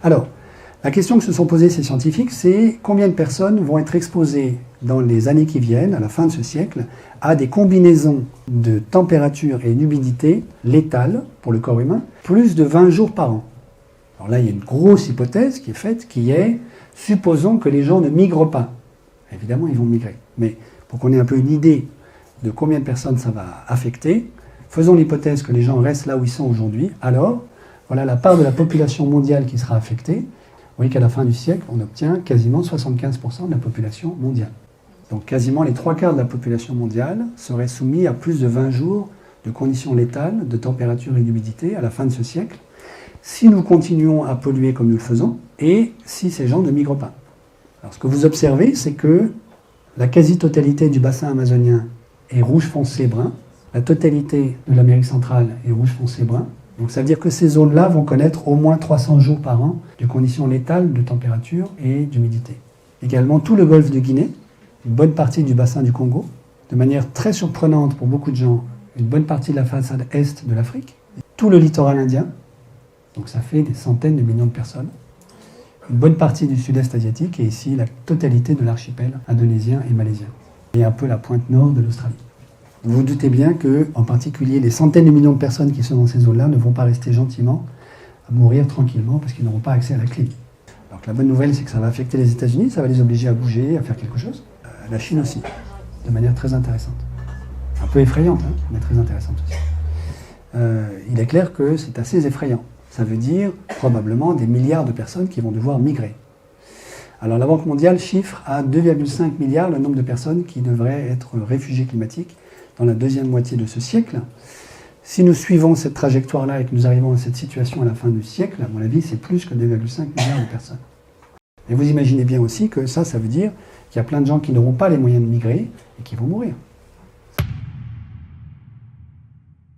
Alors, la question que se sont posées ces scientifiques, c'est combien de personnes vont être exposées dans les années qui viennent, à la fin de ce siècle, à des combinaisons de température et d'humidité létales pour le corps humain, plus de 20 jours par an. Alors là, il y a une grosse hypothèse qui est faite, qui est, supposons que les gens ne migrent pas. Évidemment, ils vont migrer. Mais pour qu'on ait un peu une idée de combien de personnes ça va affecter, faisons l'hypothèse que les gens restent là où ils sont aujourd'hui, alors, voilà la part de la population mondiale qui sera affectée. Vous voyez qu'à la fin du siècle, on obtient quasiment 75% de la population mondiale. Donc quasiment les 3/4 de la population mondiale seraient soumis à plus de 20 jours de conditions létales, de température et d'humidité à la fin de ce siècle, si nous continuons à polluer comme nous le faisons, et si ces gens ne migrent pas. Alors ce que vous observez, c'est que la quasi-totalité du bassin amazonien est rouge foncé brun, la totalité de l'Amérique centrale est rouge foncé brun. Donc ça veut dire que ces zones-là vont connaître au moins 300 jours par an de conditions létales de température et d'humidité. Également tout le golfe de Guinée, une bonne partie du bassin du Congo, de manière très surprenante pour beaucoup de gens, une bonne partie de la façade est de l'Afrique, tout le littoral indien, donc ça fait des centaines de millions de personnes, une bonne partie du sud-est asiatique et ici la totalité de l'archipel indonésien et malaisien, et un peu la pointe nord de l'Australie. Vous vous doutez bien que, en particulier, les centaines de millions de personnes qui sont dans ces zones-là ne vont pas rester gentiment à mourir tranquillement parce qu'ils n'auront pas accès à la clim. Donc la bonne nouvelle, c'est que ça va affecter les États-Unis, ça va les obliger à bouger, à faire quelque chose. La Chine aussi, de manière très intéressante. Un peu effrayante, hein, mais très intéressante aussi. Il est clair que c'est assez effrayant. Ça veut dire probablement des milliards de personnes qui vont devoir migrer. Alors la Banque mondiale chiffre à 2,5 milliards le nombre de personnes qui devraient être réfugiés climatiques dans la deuxième moitié de ce siècle. Si nous suivons cette trajectoire-là et que nous arrivons à cette situation à la fin du siècle, à mon avis, c'est plus que 2,5 milliards de personnes. Et vous imaginez bien aussi que ça veut dire qu'il y a plein de gens qui n'auront pas les moyens de migrer et qui vont mourir.